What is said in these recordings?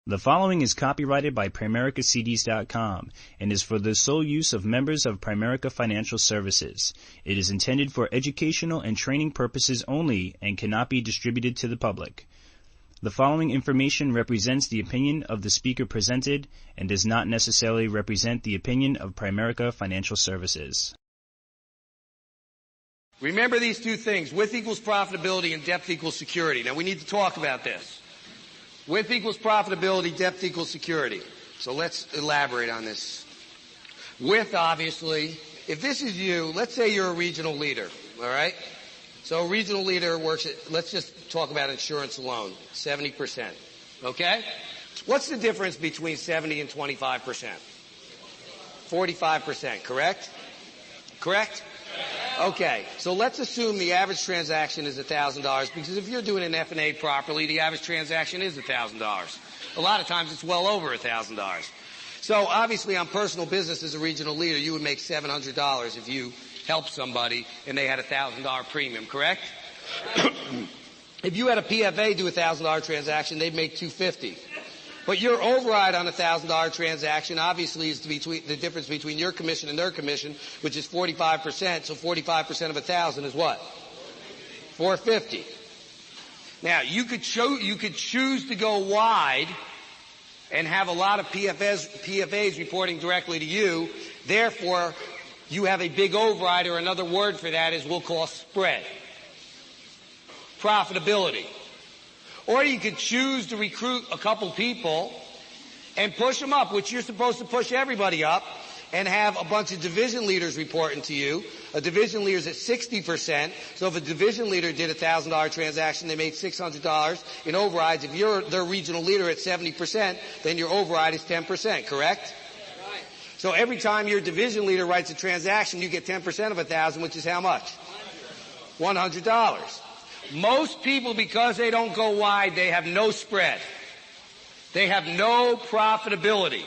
The following is copyrighted by PrimericaCDs.com and is for the sole use of members of Primerica Financial Services. It is intended for educational and training purposes only and cannot be distributed to the public. The following information represents the opinion of the speaker presented and does not necessarily represent the opinion of Primerica Financial Services. Remember these two things: width equals profitability and depth equals security. Now we need to talk about this. Width equals profitability, depth equals security. So let's elaborate on this. Width, obviously, if this is you, let's say you're a regional leader, all right? So a regional leader works at, let's just talk about insurance alone, 70%, okay? What's the difference between 70 and 25%? 45%, correct? Correct? Okay, so let's assume the average transaction is $1,000, because if you're doing an F&A properly, the average transaction is $1,000. A lot of times it's well over $1,000. So obviously on personal business as a regional leader, you would make $700 if you helped somebody and they had a $1,000 premium, correct? If you had a PFA do a $1,000 transaction, they'd make $250. But your override on a $1,000 transaction obviously is the difference between your commission and their commission, which is 45%. So 45% of 1,000 is what? $450. Now you could choose to go wide and have a lot of PFAs reporting directly to you. Therefore, you have a big override, or another word for that is we'll call spread. Profitability. Or you could choose to recruit a couple people and push them up, which you're supposed to push everybody up, and have a bunch of division leaders reporting to you. A division leader is at 60%. So if a division leader did a $1,000 transaction, they made $600 in overrides. If you're their regional leader at 70%, then your override is 10%, correct? Right. So every time your division leader writes a transaction, you get 10% of 1,000, which is how much? $100. Most people, because they don't go wide, they have no spread. They have no profitability.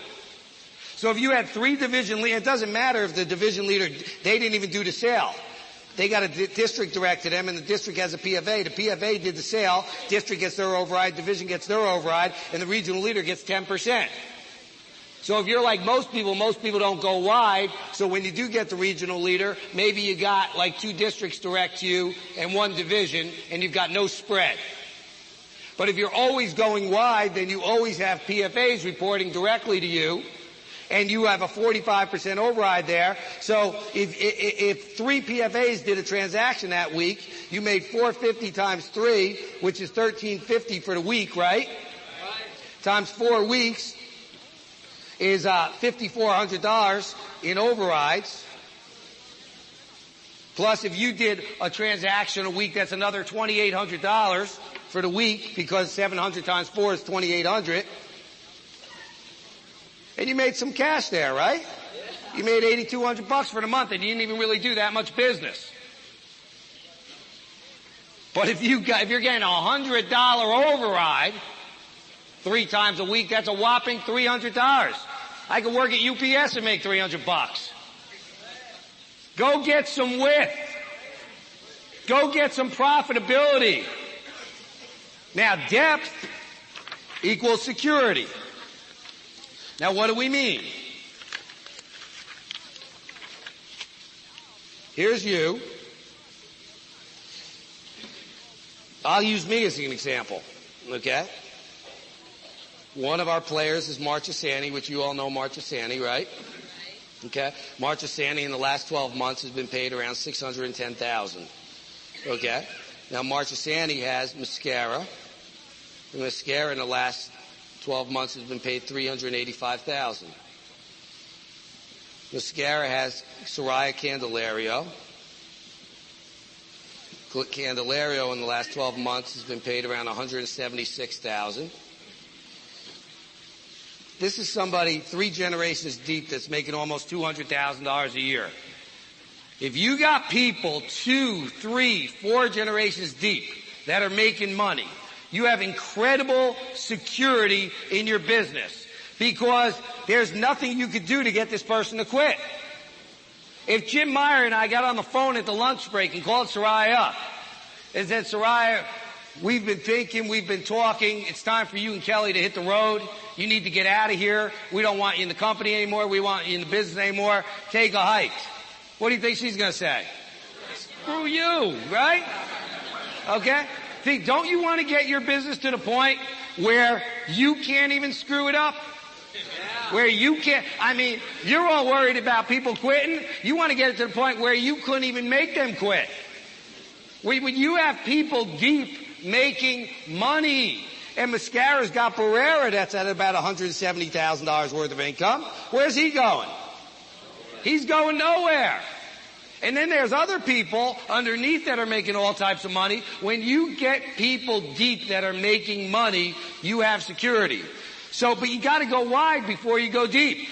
So if you had three division leaders, it doesn't matter if the division leader, they didn't even do the sale. They got a district direct to them, and the district has a PFA. The PFA did the sale, district gets their override, division gets their override, and the regional leader gets 10%. So if you're like most people don't go wide. So when you do get the regional leader, maybe you got like two districts direct to you and one division, and you've got no spread. But if you're always going wide, then you always have PFAs reporting directly to you, and you have a 45% override there. So if three PFAs did a transaction that week, you made $450 times 3, which is $1,350 for the week, right? Times 4 weeks is $5,400 in overrides. Plus, if you did a transaction a week, that's another $2,800 for the week, because 700 times 4 is 2,800. And you made some cash there, right? You made $8,200 for the month, and you didn't even really do that much business. But if you're getting a $100 override 3 times a week, that's a whopping $300. I could work at UPS and make $300. Go get some width. Go get some profitability. Now, depth equals security. Now, what do we mean? Here's you. I'll use me as an example, okay? One of our players is Marchesani, which you all know Marchesani, right? Okay. Marchesani in the last 12 months has been paid around $610,000. Okay. Now Marchesani has Mascara. And Mascara in the last 12 months has been paid $385,000. Mascara has Soraya Candelario. Candelario in the last 12 months has been paid around $176,000. This is somebody 3 generations deep that's making almost $200,000 a year. If you got people 2, 3, 4 generations deep that are making money, you have incredible security in your business, because there's nothing you could do to get this person to quit. If Jim Meyer and I got on the phone at the lunch break and called Soraya up and said, Soraya, We've been thinking, we've been talking. It's time for you and Kelly to hit the road. You need to get out of here. We don't want you in the company anymore. We want you in the business anymore. Take a hike. What do you think she's going to say? Screw you, right? Okay? See, don't you want to get your business to the point where you can't even screw it up? Where you can't, I mean, you're all worried about people quitting. You want to get it to the point where you couldn't even make them quit. When you have people deep making money, and Mascara's got Barrera that's at about $170,000 worth of income. Where's he going? He's going nowhere. And then there's other people underneath that are making all types of money. When you get people deep that are making money, you have security. So, but you gotta go wide before you go deep.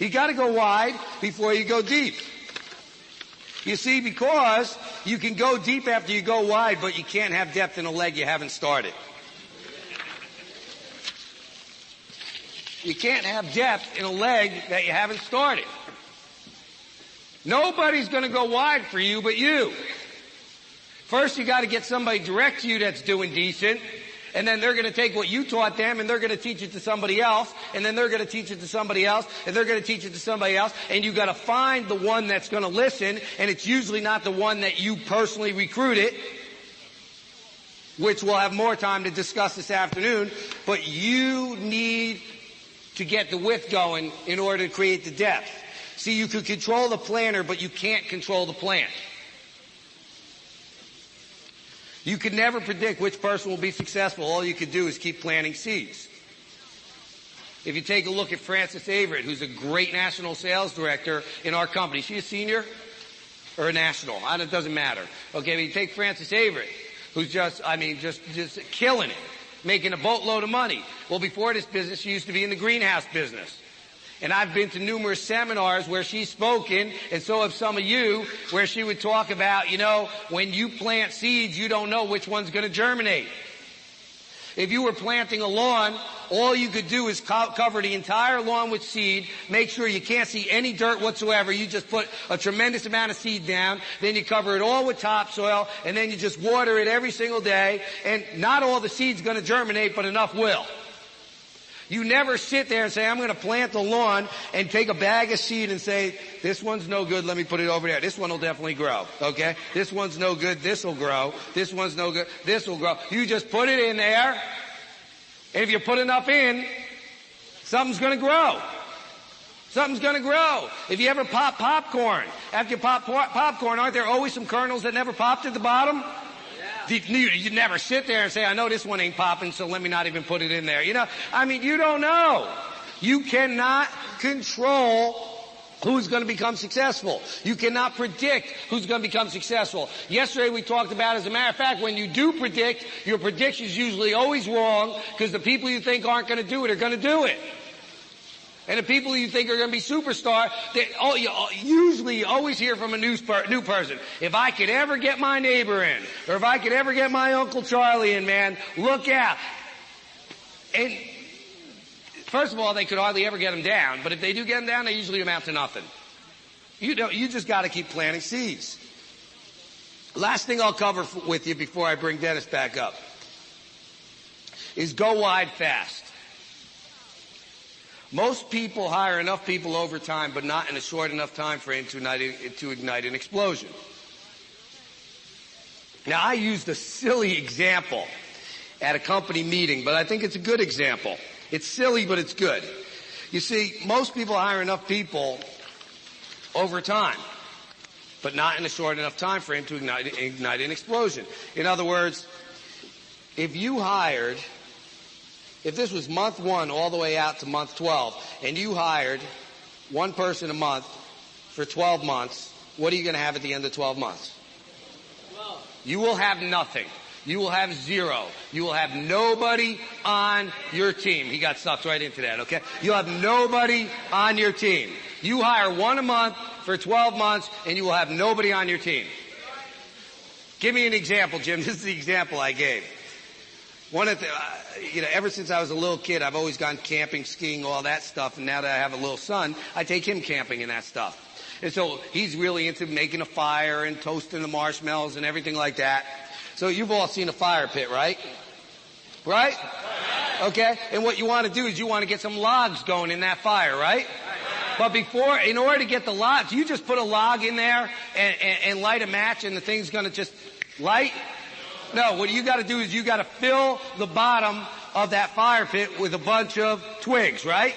You gotta go wide before you go deep. You see, because you can go deep after you go wide, but you can't have depth in a leg you haven't started. You can't have depth in a leg that you haven't started. Nobody's going to go wide for you but you. First you got to get somebody direct to you that's doing decent, and then they're going to take what you taught them and they're going to teach it to somebody else, and then they're going to teach it to somebody else, and they're going to teach it to somebody else, and you got to find the one that's going to listen, and it's usually not the one that you personally recruited, which we'll have more time to discuss this afternoon, but you need to get the width going in order to create the depth. See, you can control the planter, but you can't control the plant. You can never predict which person will be successful. All you can do is keep planting seeds. If you take a look at Frances Averett, who's a great national sales director in our company. Is she a senior or a national? It doesn't matter. Okay, but you take Frances Averett, who's just killing it, making a boatload of money. Well, before this business, she used to be in the greenhouse business. And I've been to numerous seminars where she's spoken, and so have some of you, where she would talk about, when you plant seeds, you don't know which one's going to germinate. If you were planting a lawn, all you could do is cover the entire lawn with seed, make sure you can't see any dirt whatsoever. You just put a tremendous amount of seed down, then you cover it all with topsoil, and then you just water it every single day, and not all the seed's going to germinate, but enough will. You never sit there and say, I'm going to plant the lawn and take a bag of seed and say, this one's no good, let me put it over there. This one will definitely grow, okay? This one's no good, this will grow. This one's no good, this will grow. You just put it in there, and if you put enough in, something's going to grow. Something's going to grow. If you ever pop popcorn, after you pop popcorn, aren't there always some kernels that never popped at the bottom? You never sit there and say, I know this one ain't popping, so let me not even put it in there. You don't know. You cannot control who's going to become successful. You cannot predict who's going to become successful. Yesterday we talked about, as a matter of fact, when you do predict, your prediction's usually always wrong, because the people you think aren't going to do it are going to do it. And the people you think are going to be superstar, you usually always hear from a new person. If I could ever get my neighbor in, or if I could ever get my Uncle Charlie in, man, look out. And first of all, they could hardly ever get them down, but if they do get them down, they usually amount to nothing. You just got to keep planting seeds. Last thing I'll cover with you before I bring Dennis back up is go wide fast. Most people hire enough people over time, but not in a short enough time frame to ignite an explosion. Now, I used a silly example at a company meeting, but I think it's a good example. It's silly, but it's good. You see, most people hire enough people over time, but not in a short enough time frame to ignite an explosion. In other words, if this was month 1 all the way out to month 12, and you hired one person a month for 12 months, what are you going to have at the end of 12 months? You will have nothing. You will have zero. You will have nobody on your team. He got sucked right into that, okay? You'll have nobody on your team. You hire one a month for 12 months, and you will have nobody on your team. Give me an example, Jim. This is the example I gave. Ever since I was a little kid, I've always gone camping, skiing, all that stuff. And now that I have a little son, I take him camping and that stuff. And so he's really into making a fire and toasting the marshmallows and everything like that. So you've all seen a fire pit, right? Right? Okay? And what you want to do is you want to get some logs going in that fire, right? But in order to get the logs, you just put a log in there and light a match and the thing's going to just light? No, what you got to do is you got to fill the bottom of that fire pit with a bunch of twigs, right?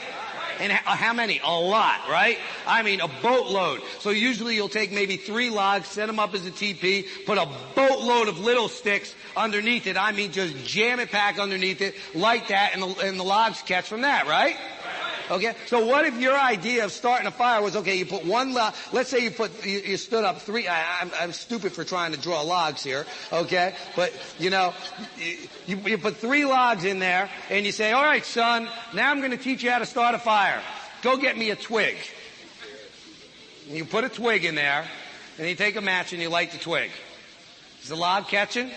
And how many? A lot, right? I mean, a boatload. So usually you'll take maybe 3 logs, set them up as a teepee, put a boatload of little sticks underneath it. I mean, just jam it back underneath it, light that, and the logs catch from that, right? Okay, so what if your idea of starting a fire was, okay, you put one log, let's say you stood up 3, I'm stupid for trying to draw logs here, okay, but, you put 3 logs in there, and you say, all right, son, now I'm gonna teach you how to start a fire. Go get me a twig. And you put a twig in there, and you take a match and you light the twig. Is the log catching?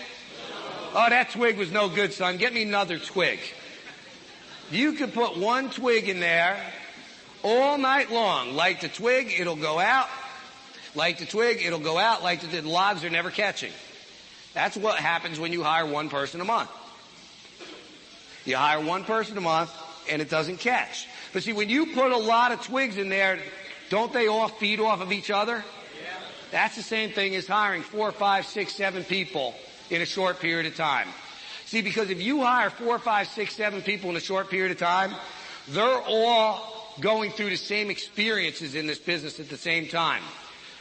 Oh, that twig was no good, son. Get me another twig. You could put 1 twig in there all night long. Light the twig, it'll go out. Light the twig, it'll go out. The logs are never catching. That's what happens when you hire 1 person a month. You hire 1 person a month, and it doesn't catch. But see, when you put a lot of twigs in there, don't they all feed off of each other? Yeah. That's the same thing as hiring 4, 5, 6, 7 people in a short period of time. See, because if you hire 4, 5, 6, 7 people in a short period of time, they're all going through the same experiences in this business at the same time.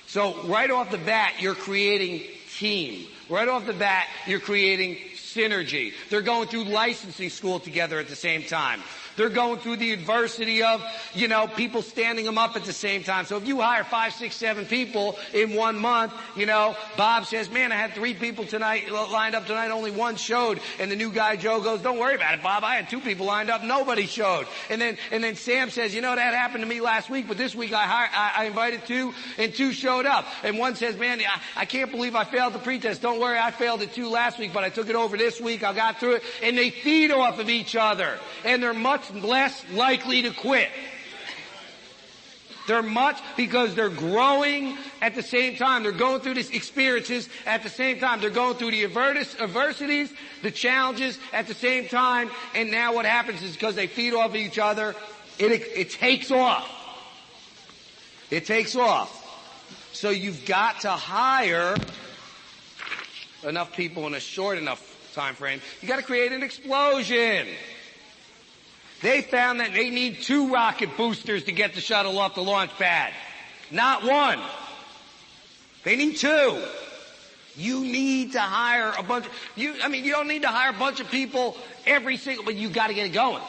So right off the bat, you're creating team. Right off the bat, you're creating synergy. They're going through licensing school together at the same time. They're going through the adversity of, people standing them up at the same time. So if you hire 5, 6, 7 people in 1 month, Bob says, man, I had 3 people lined up tonight, only 1 showed. And the new guy, Joe, goes, don't worry about it, Bob. I had 2 people lined up, nobody showed. And then Sam says, that happened to me last week, but this week I invited 2 and 2 showed up. And one says, man, I can't believe I failed the pretest. Don't worry, I failed it too last week, but I took it over this week. I got through it. And they feed off of each other. And they're much less likely to quit. Because they're growing at the same time. They're going through these experiences at the same time. They're going through the adversities, the challenges at the same time. And now what happens is because they feed off each other, it takes off. It takes off. So you've got to hire enough people in a short enough time frame. You got to create an explosion. They found that they need 2 rocket boosters to get the shuttle off the launch pad. Not 1. They need 2. You need to hire a bunch you don't need to hire a bunch of people but you gotta get it going.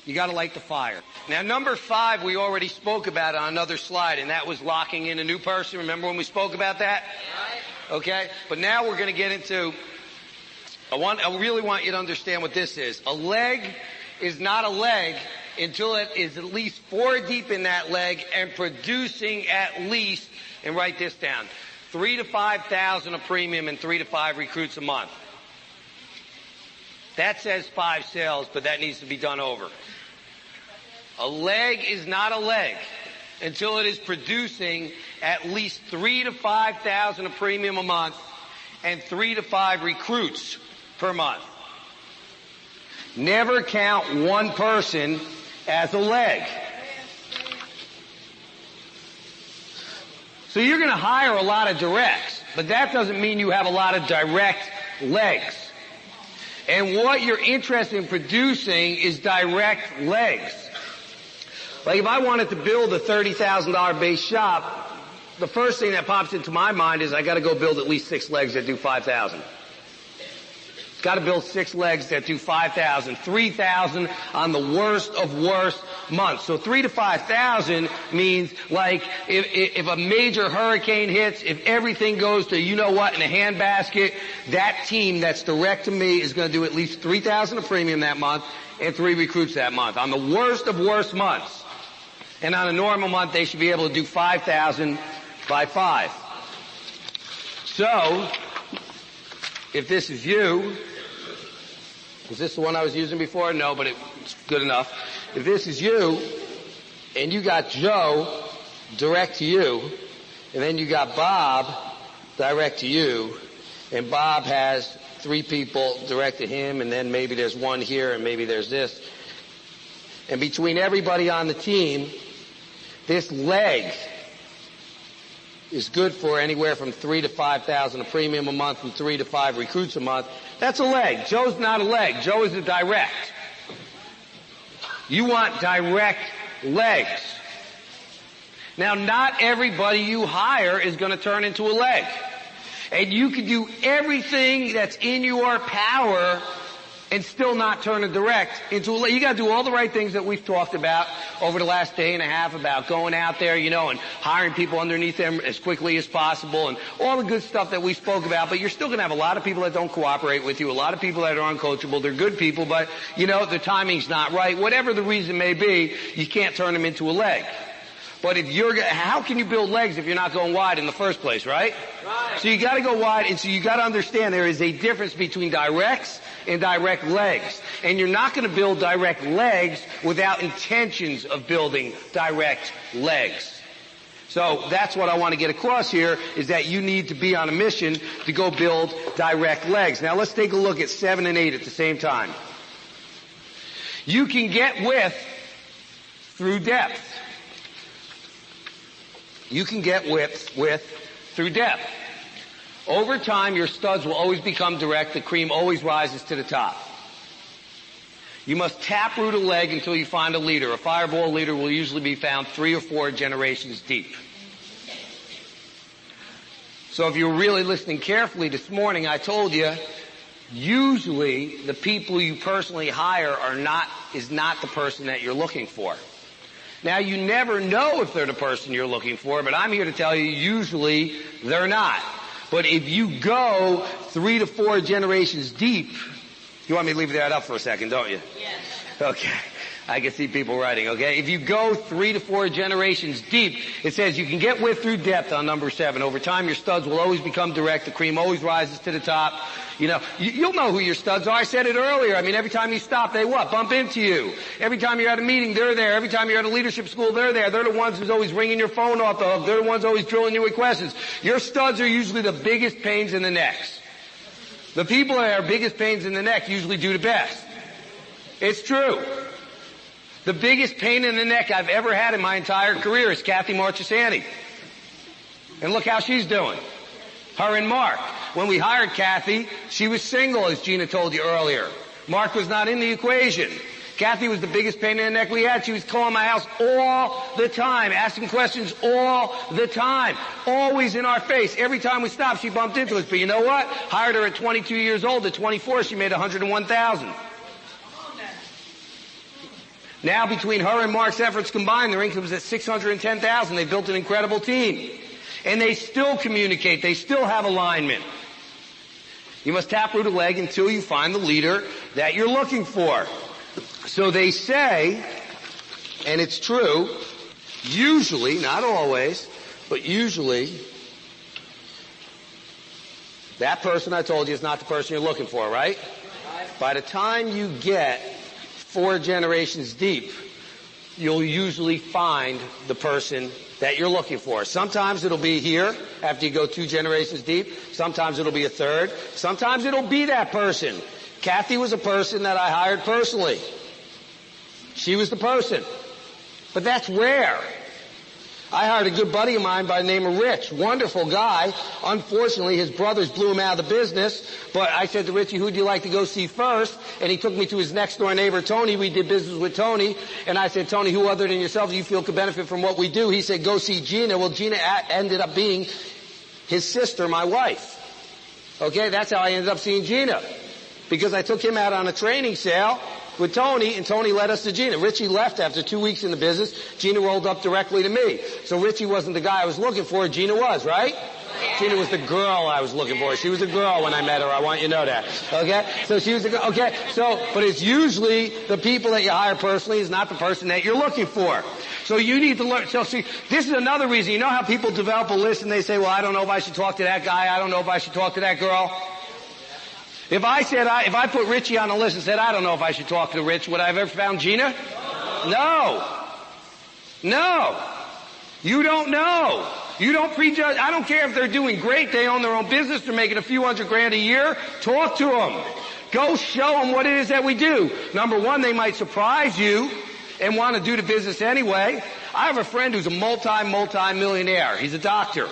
You gotta light the fire. Now number 5 we already spoke about on another slide, and that was locking in a new person. Remember when we spoke about that? Okay? But now we're gonna get into, I really want you to understand what this is. A leg is not a leg until it is at least 4 deep in that leg and producing at least, and write this down, 3,000 to 5,000 a premium and 3 to 5 recruits a month. That says 5 sales, but that needs to be done over. A leg is not a leg until it is producing at least 3,000 to 5,000 a premium a month and 3 to 5 recruits per month. Never count 1 person as a leg. So you're going to hire a lot of directs, but that doesn't mean you have a lot of direct legs. And what you're interested in producing is direct legs. Like if I wanted to build a $30,000 base shop, the first thing that pops into my mind is I got to go build at least 6 legs that do 5,000. Got to build 6 legs that do 5,000, 3,000 on the worst of worst months. So 3 to 5,000 means like if a major hurricane hits, if everything goes to in a handbasket, that team that's direct to me is going to do at least 3,000 a premium that month and 3 recruits that month on the worst of worst months. And on a normal month, they should be able to do 5,000 by 5. So if this is you, was this the one I was using before? No, but it's good enough. If this is you, and you got Joe direct to you, and then you got Bob direct to you, and Bob has 3 people direct to him, and then maybe there's one here, and maybe there's this. And between everybody on the team, this leg is good for anywhere from $3,000 to $5,000 a premium a month, from 3 to 5 recruits a month. That's a leg. Joe's not a leg. Joe is a direct. You want direct legs. Now, not everybody you hire is going to turn into a leg. And you can do everything that's in your power and still not turn a direct into a leg. You got to do all the right things that we've talked about over the last day and a half about going out there, and hiring people underneath them as quickly as possible and all the good stuff that we spoke about. But you're still going to have a lot of people that don't cooperate with you, a lot of people that are uncoachable. They're good people, but, the timing's not right. Whatever the reason may be, you can't turn them into a leg. But how can you build legs if you're not going wide in the first place, right? Right. So you got to go wide, and so you got to understand there is a difference between directs and direct legs. And you're not going to build direct legs without intentions of building direct legs. So that's what I want to get across here, is that you need to be on a mission to go build direct legs. Now let's take a look at 7 and 8 at the same time. You can get width through depth. You can get width through depth. Over time, your studs will always become direct. The cream always rises to the top. You must taproot a leg until you find a leader. A fireball leader will usually be found 3 or 4 generations deep. So if you were really listening carefully this morning, I told you, usually the people you personally hire is not the person that you're looking for. Now, you never know if they're the person you're looking for, but I'm here to tell you, usually they're not. But if you go 3 to 4 generations deep, you want me to leave that up for a second, don't you? Yes. Okay. I can see people writing, okay? If you go 3 to 4 generations deep, it says you can get width through depth on number 7. Over time, your studs will always become direct. The cream always rises to the top. You'll know who your studs are. I said it earlier. Every time you stop, they what? Bump into you. Every time you're at a meeting, they're there. Every time you're at a leadership school, they're there. They're the ones who's always ringing your phone off the hook. They're the ones always drilling you with questions. Your studs are usually the biggest pains in the necks. The people that are biggest pains in the neck usually do the best. It's true. The biggest pain in the neck I've ever had in my entire career is Kathy Marchesani. And look how she's doing. Her and Mark. When we hired Kathy, she was single, as Gina told you earlier. Mark was not in the equation. Kathy was the biggest pain in the neck we had. She was calling my house all the time, asking questions all the time, always in our face. Every time we stopped, she bumped into us. But you know what? Hired her at 22 years old. At 24, she made $101,000. Now, between her and Mark's efforts combined, their income is at $610,000. They built an incredible team. And they still communicate. They still have alignment. You must taproot a leg until you find the leader that you're looking for. So they say, and it's true, usually, not always, but usually, that person I told you is not the person you're looking for, right? By the time you get 4 generations deep, you'll usually find the person that you're looking for. Sometimes it'll be here after you go 2 generations deep. Sometimes it'll be a 3rd. Sometimes it'll be that person. Kathy was a person that I hired personally. She was the person. But that's rare. I hired a good buddy of mine by the name of Rich. Wonderful guy. Unfortunately, his brothers blew him out of the business. But I said to Richie, who'd you like to go see first? And he took me to his next door neighbor, Tony. We did business with Tony. And I said, Tony, who other than yourself do you feel could benefit from what we do? He said, go see Gina. Well, Gina ended up being his sister, my wife. Okay, that's how I ended up seeing Gina. Because I took him out on a training sale with Tony, and Tony led us to Gina. Richie left after 2 weeks in the business. Gina rolled up directly to me. So Richie wasn't the guy I was looking for. Gina was, right? Yeah. Gina was the girl I was looking for. She was a girl when I met her. I want you to know that. Okay? So she was a girl. Okay? So, but it's usually the people that you hire personally is not the person that you're looking for. So you need to learn. So see, this is another reason. You know how people develop a list and they say, well, I don't know if I should talk to that guy. I don't know if I should talk to that girl. If I put Richie on the list and said, I don't know if I should talk to Rich, would I have ever found Gina? No. You don't know. You don't prejudge. I don't care if they're doing great. They own their own business. They're making a few $100,000 a year. Talk to them. Go show them what it is that we do. Number one, they might surprise you and want to do the business anyway. I have a friend who's a multi-millionaire. He's a doctor.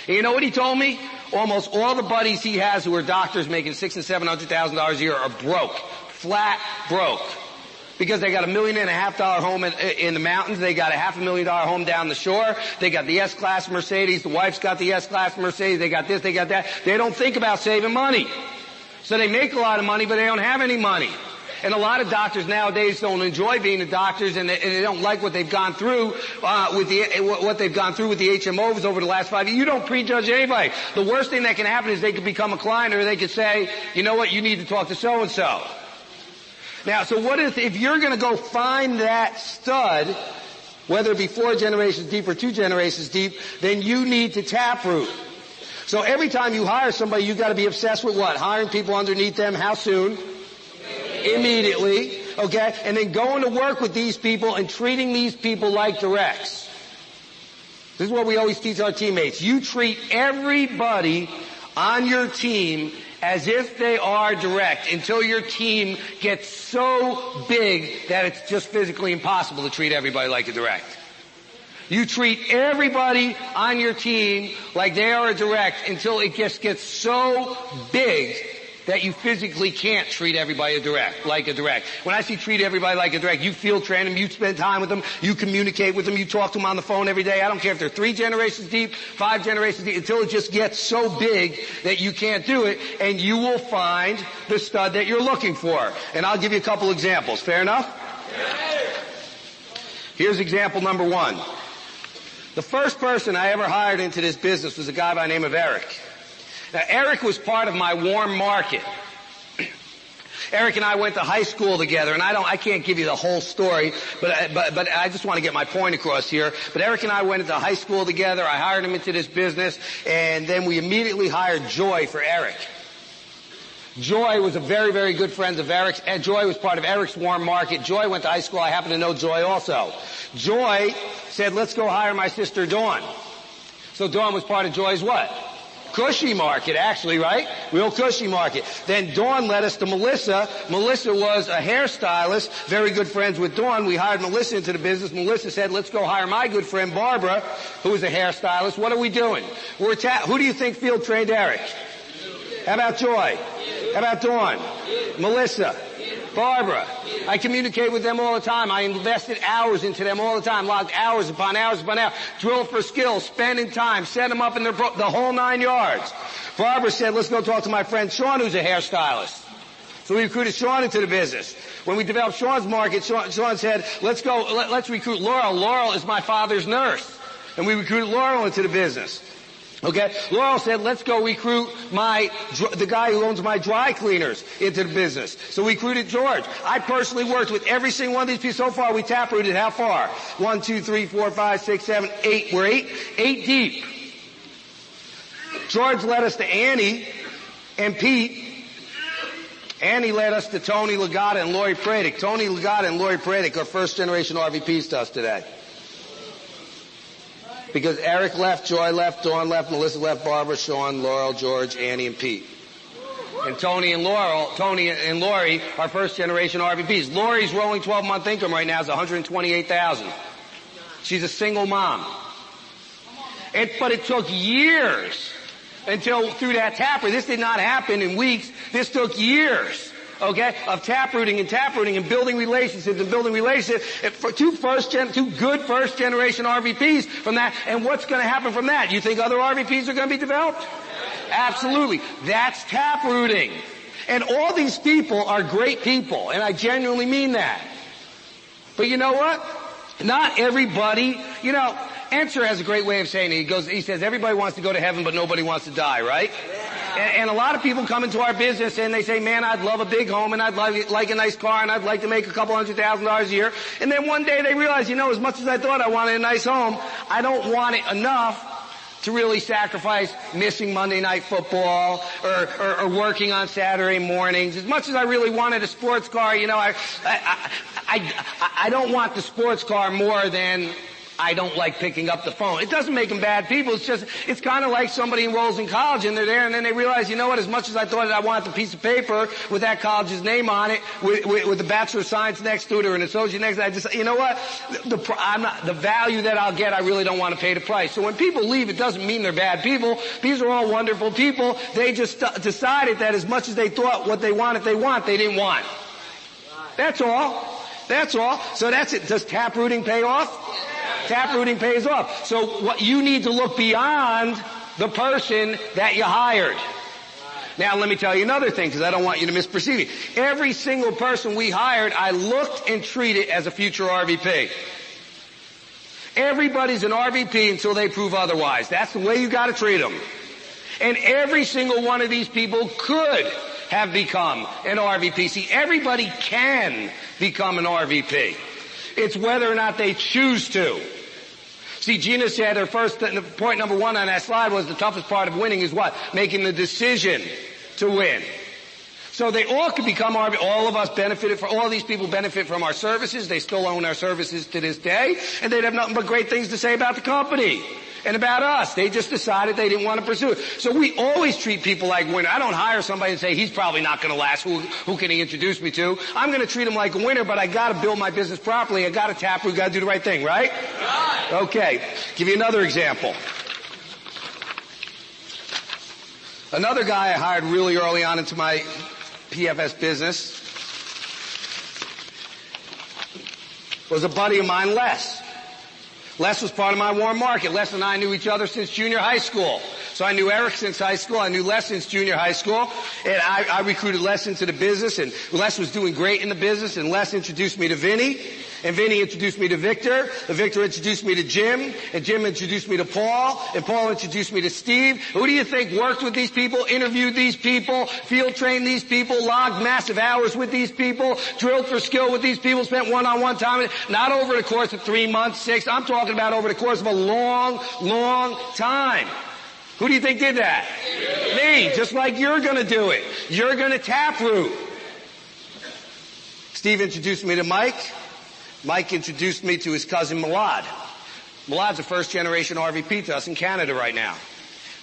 And you know what he told me? Almost all the buddies he has who are doctors making $600,000 and $700,000 a year are broke. Flat broke. Because they got $1.5 million home in the mountains. They got a $500,000 home down the shore. They got the S-Class Mercedes. The wife's got the S-Class Mercedes. They got this, they got that. They don't think about saving money. So they make a lot of money, but they don't have any money. And a lot of doctors nowadays don't enjoy being the doctors, and they don't like what they've gone through with the HMOs over the last 5 years. You don't prejudge anybody. The worst thing that can happen is they could become a client, or they could say, you know what, you need to talk to so and so. Now, so what if you're going to go find that stud, whether it be 4 generations deep or 2 generations deep, then you need to taproot. So every time you hire somebody, you've got to be obsessed with what? Hiring people underneath them. How soon? Immediately. Okay? And then going to work with these people and treating these people like directs. This is what we always teach our teammates. You treat everybody on your team as if they are direct until your team gets so big that it's just physically impossible to treat everybody like a direct. You treat everybody on your team like they are a direct until it just gets so big that you physically can't treat everybody like a direct. When I say treat everybody like a direct, you field train them, you spend time with them, you communicate with them, you talk to them on the phone every day. I don't care if they're 3 generations deep, 5 generations deep, until it just gets so big that you can't do it, and you will find the stud that you're looking for. And I'll give you a couple examples. Fair enough? Here's example number 1. The first person I ever hired into this business was a guy by the name of Eric. Now, Eric was part of my warm market. Eric and I went to high school together, and I can't give you the whole story, but I just want to get my point across here. But Eric and I went into high school together. I hired him into this business, and then we immediately hired Joy for Eric. Joy was a very, very good friend of Eric's, and Joy was part of Eric's warm market. Joy went to high school. I happen to know Joy also. Joy said, let's go hire my sister Dawn. So Dawn was part of Joy's what? Cushy market, actually, right? Real cushy market. Then Dawn led us to Melissa. Melissa was a hairstylist, very good friends with Dawn. We hired Melissa into the business. Melissa said, let's go hire my good friend Barbara, who is a hairstylist. What are we doing? Who do you think field trained Eric? How about Joy? How about Dawn? Melissa? Barbara? I communicate with them all the time. I invested hours into them all the time. Logged hours upon hours upon hours. Drill for skills. Spending time. Set them up in the whole 9 yards. Barbara said, let's go talk to my friend Sean, who's a hairstylist. So we recruited Sean into the business. When we developed Sean's market, Sean said, let's recruit Laurel. Laurel is my father's nurse. And we recruited Laurel into the business. Okay? Laurel said, let's go recruit the guy who owns my dry cleaners into the business. So we recruited George. I personally worked with every single one of these people. So far, we taprooted how far? 1, 2, 3, 4, 5, 6, 7, 8. We're eight deep. George led us to Annie and Pete. Annie led us to Tony Lagata and Lori Pradick. Tony Lagata and Lori Pradick are first-generation RVPs to us today. Because Eric left, Joy left, Dawn left, Melissa left, Barbara, Sean, Laurel, George, Annie, and Pete. And Tony and Lori are first-generation RVPs. Lori's rolling 12-month income right now is $128,000. She's a single mom. But it took years until through that taproot. This did not happen in weeks. This took years. Okay, of taprooting and building relationships and building relationships for two good first generation RVPs from that. And what's going to happen from that? You think other RVPs are going to be developed? Absolutely. That's taprooting. And all these people are great people, and I genuinely mean that. But you know what? Not everybody, Ensor has a great way of saying it. He says everybody wants to go to heaven, but nobody wants to die, right? And a lot of people come into our business and they say, man, I'd love a big home and I'd like a nice car and I'd like to make a couple $100,000 a year. And then one day they realize, as much as I thought I wanted a nice home, I don't want it enough to really sacrifice missing Monday Night Football or working on Saturday mornings. As much as I really wanted a sports car, I don't want the sports car more than I don't like picking up the phone. It doesn't make them bad people. It's kind of like somebody enrolls in college and they're there and then they realize, you know what, as much as I thought I wanted the piece of paper with that college's name on it, with the Bachelor of Science next to it or an associate next to it, you know what, the value that I'll get, I really don't want to pay the price. So when people leave, it doesn't mean they're bad people. These are all wonderful people. They just decided that as much as they thought what they wanted, they didn't want. That's all. That's all. So that's it. Does taprooting pay off? Taprooting pays off. So what you need to look beyond the person that you hired. Now let me tell you another thing because I don't want you to misperceive it. Every single person we hired, I looked and treated as a future RVP. Everybody's an RVP until they prove otherwise. That's the way you got to treat them. And every single one of these people could have become an RVP. See, everybody can become an RVP. It's whether or not they choose to. See, Gina said her first, point number one on that slide was the toughest part of winning is what? Making the decision to win. So they all could become RVP. All of us benefited from, all these people benefit from our services. They still own our services to this day. And they'd have nothing but great things to say about the company and about us. They just decided they didn't want to pursue it. So we always treat people like winners. I don't hire somebody and say, he's probably not going to last. Who can he introduce me to? I'm going to treat him like a winner, but I got to build my business properly. I got to taproot. Got to do the right thing, right? Okay. Give you another example. Another guy I hired really early on into my PFS business was a buddy of mine, Les. Les was part of my warm market. Les and I knew each other since junior high school. So I knew Eric since high school. I knew Les since junior high school. And I recruited Les into the business. And Les was doing great in the business. And Les introduced me to Vinny. And Vinny introduced me to Victor. And Victor introduced me to Jim. And Jim introduced me to Paul. And Paul introduced me to Steve. Who do you think worked with these people, interviewed these people, field trained these people, logged massive hours with these people, drilled for skill with these people, spent one-on-one time? Not over the course of 3 months, 6. I'm talking about over the course of a long, long time. Who do you think did that? Me, just like you're going to do it. You're going to taproot. Steve introduced me to Mike. Mike introduced me to his cousin Milad. Milad's a first-generation RVP to us in Canada right now.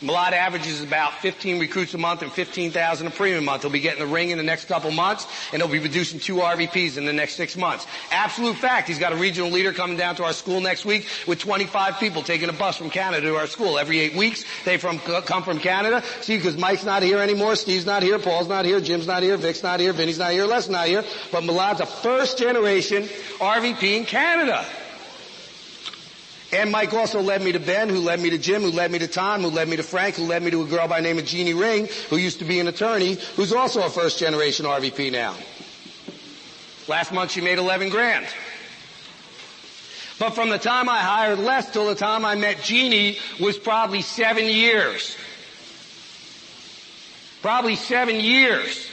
Milad averages about 15 recruits a month and 15,000 a premium a month. He'll be getting the ring in the next couple months, and he'll be producing 2 RVPs in the next 6 months. Absolute fact. He's got a regional leader coming down to our school next week with 25 people taking a bus from Canada to our school. Every 8 weeks, they come from Canada. See, because Mike's not here anymore, Steve's not here, Paul's not here, Jim's not here, Vic's not here, Vinny's not here, Les not here. But Milad's a first-generation RVP in Canada. And Mike also led me to Ben, who led me to Jim, who led me to Tom, who led me to Frank, who led me to a girl by the name of Jeannie Ring, who used to be an attorney, who's also a first-generation RVP now. Last month she made 11 grand. But from the time I hired Les till the time I met Jeannie was probably 7 years. Probably 7 years.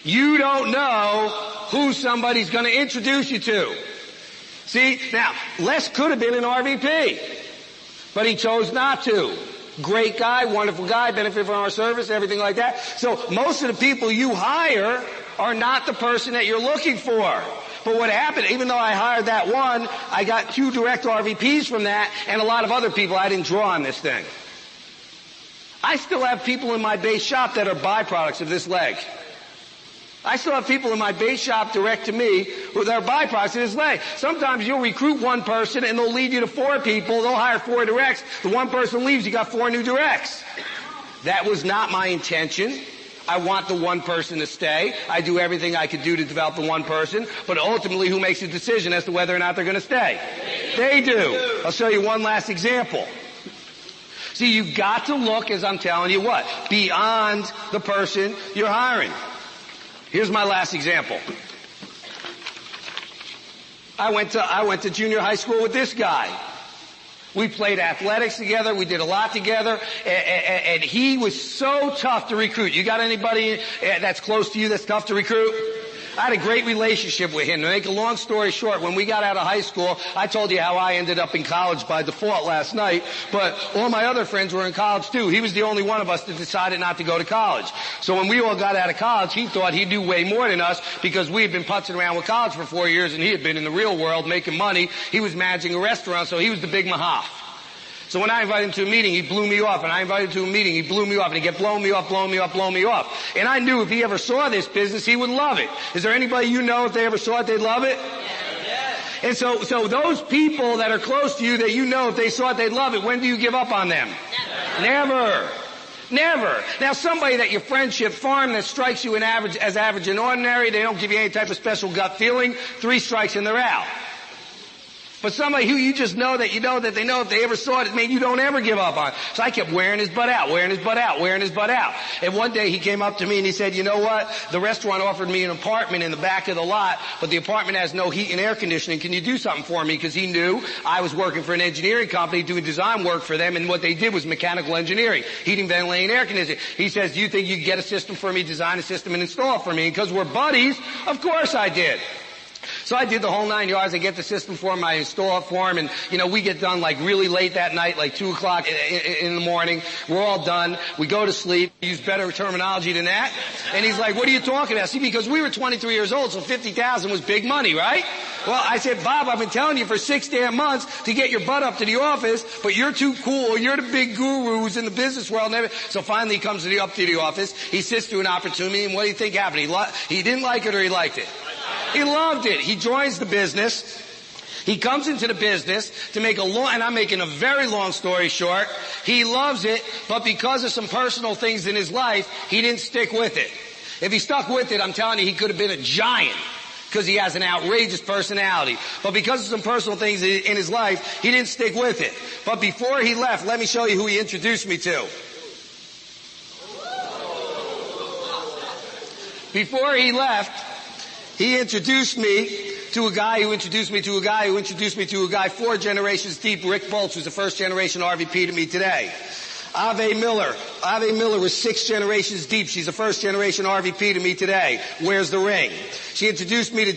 You don't know who somebody's going to introduce you to. See, now, Les could have been an RVP, but he chose not to. Great guy, wonderful guy, benefit from our service, everything like that. So most of the people you hire are not the person that you're looking for. But what happened, even though I hired that one, I got 2 direct RVPs from that, and a lot of other people I didn't draw on this thing. I still have people in my base shop that are byproducts of this leg. I still have people in my base shop direct to me who are byproducts of this leg. Sometimes you'll recruit one person and they'll lead you to 4 people. They'll hire 4 directs. The one person leaves, you got 4 new directs. That was not my intention. I want the one person to stay. I do everything I could do to develop the one person. But ultimately, who makes the decision as to whether or not they're going to stay? They do. I'll show you one last example. See, you've got to look, as I'm telling you what, beyond the person you're hiring. Here's my last example. I went to junior high school with this guy. We played athletics together. We did a lot together. And he was so tough to recruit. You got anybody that's close to you that's tough to recruit? I had a great relationship with him. To make a long story short, when we got out of high school, I told you how I ended up in college by default last night, but all my other friends were in college too. He was the only one of us that decided not to go to college. So when we all got out of college, he thought he knew way more than us because we had been putzing around with college for 4 years and he had been in the real world making money. He was managing a restaurant, so he was the big mahaf. So when I invited him to a meeting, he blew me off, and I invited him to a meeting, he blew me off, and he kept blowing me off, blowing me off, blowing me off. And I knew if he ever saw this business, he would love it. Is there anybody you know if they ever saw it, they'd love it? And so those people that are close to you that you know if they saw it, they'd love it, when do you give up on them? Never. Never. Now somebody that your friendship farm that strikes you as average and ordinary, they don't give you any type of special gut feeling, 3 strikes and they're out. But somebody who you just know that they know if they ever saw it, man, you don't ever give up on. So I kept wearing his butt out, wearing his butt out, wearing his butt out. And one day he came up to me and he said, you know what? The restaurant offered me an apartment in the back of the lot, but the apartment has no heat and air conditioning. Can you do something for me? Because he knew I was working for an engineering company doing design work for them, and what they did was mechanical engineering, heating, ventilating, air conditioning. He says, do you think you can get a system for me, design a system and install it for me? And because we're buddies, of course I did. So I did the whole 9 yards. I get the system for him. I install it for him. And, we get done like really late that night, like 2 o'clock in the morning. We're all done. We go to sleep. Use better terminology than that. And he's like, what are you talking about? See, because we were 23 years old, so $50,000 was big money, right? Well, I said, Bob, I've been telling you for 6 damn months to get your butt up to the office, but you're too cool. You're the big guru who's in the business world. So finally he comes up to the office. He sits through an opportunity, and what do you think happened? He didn't like it or he liked it? He loved it. He joins the business. He comes into the business to make and I'm making a very long story short. He loves it, but because of some personal things in his life, he didn't stick with it. If he stuck with it, I'm telling you, he could have been a giant because he has an outrageous personality. But because of some personal things in his life, he didn't stick with it. But before he left, let me show you who he introduced me to. Before he left, he introduced me to a guy who introduced me to a guy who introduced me to a guy 4 generations deep, Rick Boltz, who's the first generation RVP to me today. Ave Miller was 6 generations deep. She's the first generation RVP to me today. Wears the ring. She introduced me to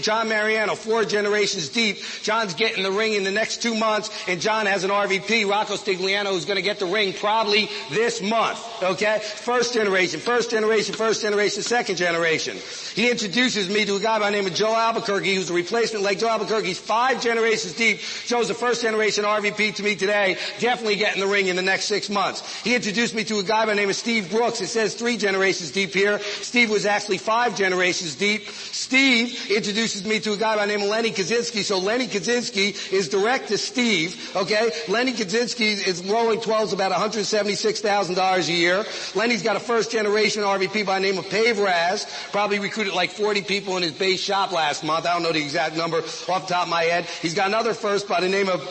John Mariano, 4 generations deep. John's getting the ring in the next 2 months, and John has an RVP, Rocco Stigliano, who's going to get the ring probably this month. Okay? First generation, second generation. He introduces me to a guy by the name of Joe Albuquerque, who's a replacement like Joe Albuquerque's 5 generations deep. Joe's the first generation RVP to me today, definitely getting the ring in the next 6 months. He introduced me to a guy by the name of Steve Brooks. It says 3 generations deep here. Steve was actually 5 generations deep. Steve introduces me to a guy by the name of Lenny Kaczynski. So Lenny Kaczynski is direct to Steve, okay? Lenny Kaczynski is rolling 12s about $176,000 a year. Lenny's got a first generation RVP by the name of Pave Raz. Probably recruited like 40 people in his base shop last month. I don't know the exact number off the top of my head. He's got another first by the name of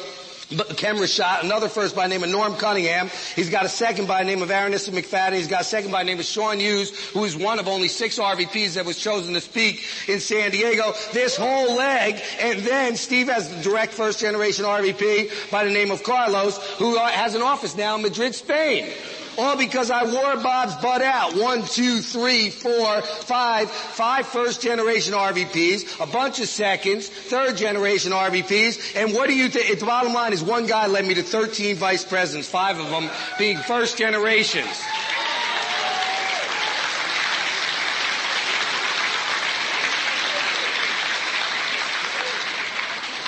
Ken Rashad, another first by the name of Norm Cunningham. He's got a second by the name of Aronissa McFadden. He's got a second by the name of Sean Hughes, who is one of only 6 RVPs that was chosen to speak in San Diego. This whole leg, and then Steve has the direct first generation RVP by the name of Carlos, who has an office now in Madrid, Spain. All because I wore Bob's butt out. 1, 2, 3, 4, 5 first generation RVPs, a bunch of seconds, third generation RVPs, and what do you think? The bottom line is one guy led me to 13 vice presidents, 5 of them being first generations.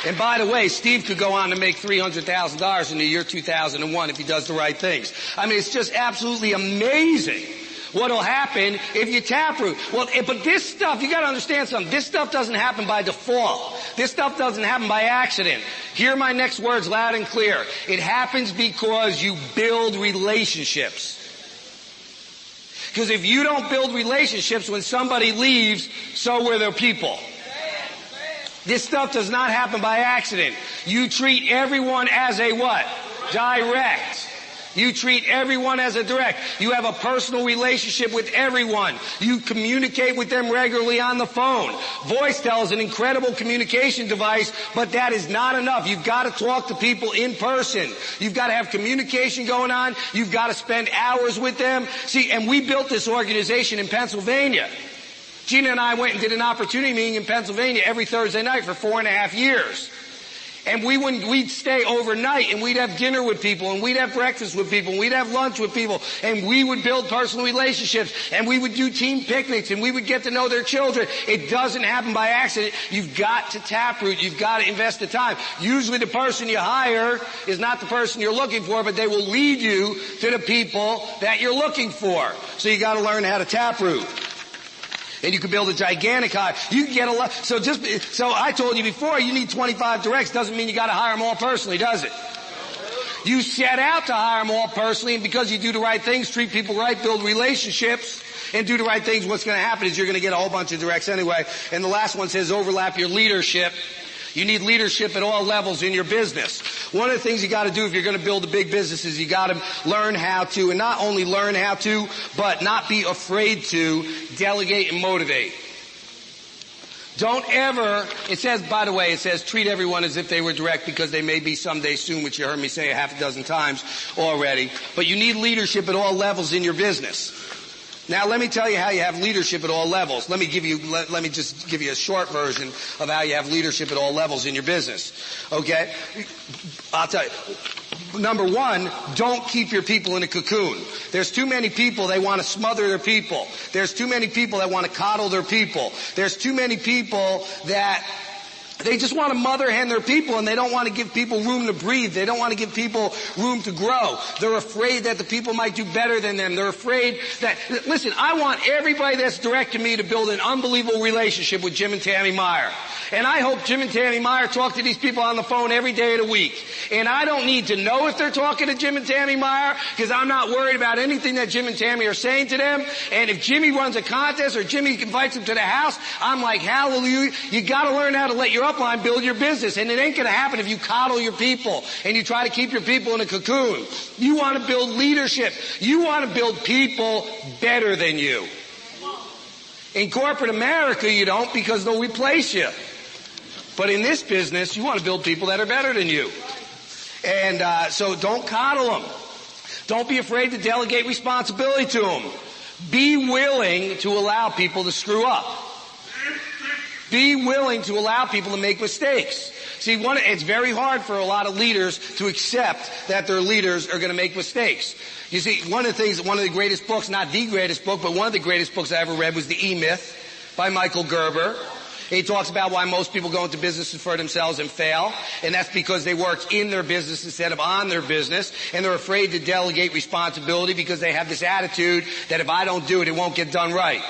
And by the way, Steve could go on to make $300,000 in the year 2001 if he does the right things. I mean, it's just absolutely amazing what'll happen if you taproot. Well, but this stuff, you gotta understand something. This stuff doesn't happen by default. This stuff doesn't happen by accident. Hear my next words loud and clear. It happens because you build relationships. Because if you don't build relationships, when somebody leaves, so will their people. This stuff does not happen by accident. You treat everyone as a what? Direct. You treat everyone as a direct. You have a personal relationship with everyone. You communicate with them regularly on the phone. VoiceTel is an incredible communication device, but that is not enough. You've got to talk to people in person. You've got to have communication going on. You've got to spend hours with them. See, and we built this organization in Pennsylvania. Gina and I went and did an opportunity meeting in Pennsylvania every Thursday night for 4.5 years. And we'd stay overnight and we'd have dinner with people and we'd have breakfast with people and we'd have lunch with people and we would build personal relationships and we would do team picnics and we would get to know their children. It doesn't happen by accident. You've got to taproot. You've got to invest the time. Usually the person you hire is not the person you're looking for, but they will lead you to the people that you're looking for. So you got to learn how to taproot. And you can build a gigantic hire. You can get a lot. So I told you before, you need 25 directs. Doesn't mean you got to hire them all personally, does it? You set out to hire them all personally, and because you do the right things, treat people right, build relationships, and do the right things, what's going to happen is you're going to get a whole bunch of directs anyway. And the last one says overlap your leadership. You need leadership at all levels in your business. One of the things you got to do if you're going to build a big business is you got to learn how to, and not only learn how to, but not be afraid to delegate and motivate. Don't ever, it says, by the way, it says treat everyone as if they were direct because they may be someday soon, which you heard me say a half a dozen times already. But you need leadership at all levels in your business. Now let me tell you how you have leadership at all levels. Let me just give you a short version of how you have leadership at all levels in your business. Okay? I'll tell you. Number one, don't keep your people in a cocoon. There's too many people, they want to smother their people. There's too many people that want to coddle their people. There's too many people that they just want to mother hen their people and they don't want to give people room to breathe. They don't want to give people room to grow. They're afraid that the people might do better than them. They're afraid that, listen, I want everybody that's directing me to build an unbelievable relationship with Jim and Tammy Meyer. And I hope Jim and Tammy Meyer talk to these people on the phone every day of the week. And I don't need to know if they're talking to Jim and Tammy Meyer because I'm not worried about anything that Jim and Tammy are saying to them. And if Jimmy runs a contest or Jimmy invites them to the house, I'm like, hallelujah. You got to learn how to let your upline build your business. And it ain't going to happen if you coddle your people and you try to keep your people in a cocoon. You want to build leadership. You want to build people better than you. In corporate America, you don't because they'll replace you. But in this business, you want to build people that are better than you. And so don't coddle them. Don't be afraid to delegate responsibility to them. Be willing to allow people to screw up. Be willing to allow people to make mistakes. See, it's very hard for a lot of leaders to accept that their leaders are going to make mistakes. You see, one of the greatest books, not the greatest book, but one of the greatest books I ever read was The E-Myth by Michael Gerber. He talks about why most people go into businesses for themselves and fail, and that's because they work in their business instead of on their business, and they're afraid to delegate responsibility because they have this attitude that if I don't do it, it won't get done right.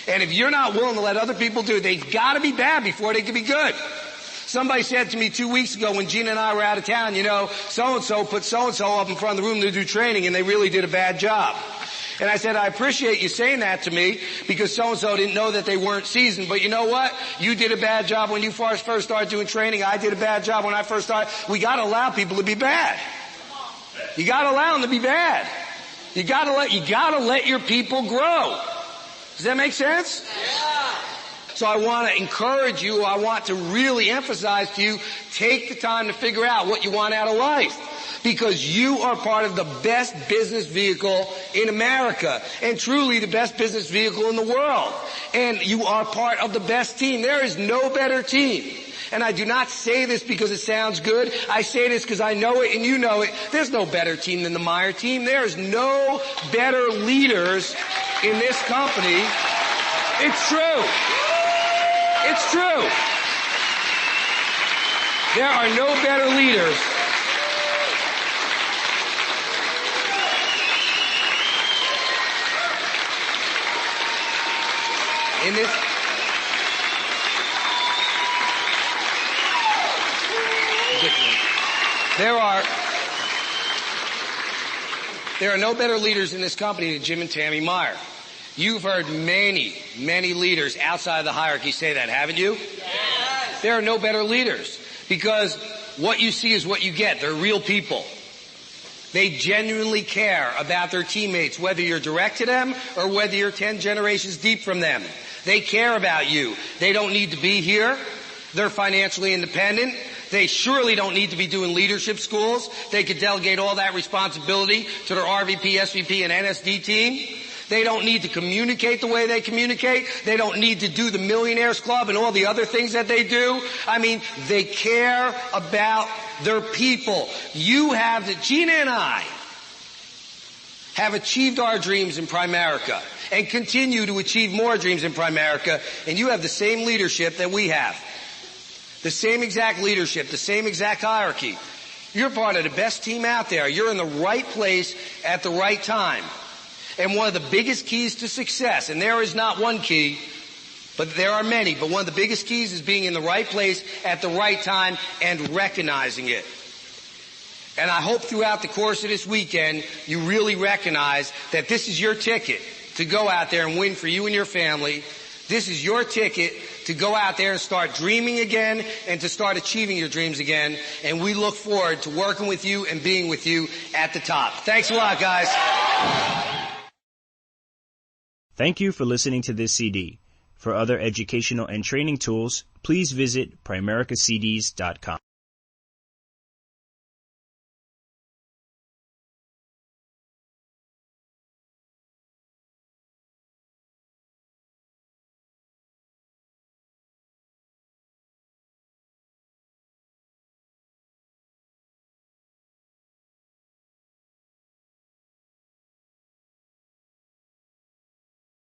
And if you're not willing to let other people do it, they've got to be bad before they can be good. Somebody said to me 2 weeks ago when Gina and I were out of town, so-and-so put so-and-so up in front of the room to do training, and they really did a bad job. And I said, I appreciate you saying that to me because so-and-so didn't know that they weren't seasoned. But you know what? You did a bad job when you first started doing training. I did a bad job when I first started. We got to allow people to be bad. You got to allow them to be bad. You got to let your people grow. Does that make sense? Yeah. So I want to encourage you. I want to really emphasize to you, take the time to figure out what you want out of life. Because you are part of the best business vehicle in America and truly the best business vehicle in the world. And you are part of the best team. There is no better team. And I do not say this because it sounds good. I say this because I know it and you know it. There's no better team than the Meyer team. There is no better leaders in this company. It's true. It's true. There are no better leaders. In this, there are no better leaders in this company than Jim and Tammy Meyer. You've heard many, many leaders outside of the hierarchy say that, haven't you? Yes. There are no better leaders because what you see is what you get. They're real people. They genuinely care about their teammates, whether you're direct to them or whether you're 10 generations deep from them. They care about you. They don't need to be here. They're financially independent. They surely don't need to be doing leadership schools. They could delegate all that responsibility to their RVP, SVP, and NSD team. They don't need to communicate the way they communicate. They don't need to do the Millionaires Club and all the other things that they do. I mean, they care about their people. Gina and I have achieved our dreams in Primerica and continue to achieve more dreams in Primerica, and you have the same leadership that we have. The same exact leadership, the same exact hierarchy. You're part of the best team out there. You're in the right place at the right time. And one of the biggest keys to success, and there is not one key, but there are many, but one of the biggest keys is being in the right place at the right time and recognizing it. And I hope throughout the course of this weekend, you really recognize that this is your ticket to go out there and win for you and your family. This is your ticket to go out there and start dreaming again and to start achieving your dreams again. And we look forward to working with you and being with you at the top. Thanks a lot, guys. Thank you for listening to this CD. For other educational and training tools, please visit PrimericaCDs.com.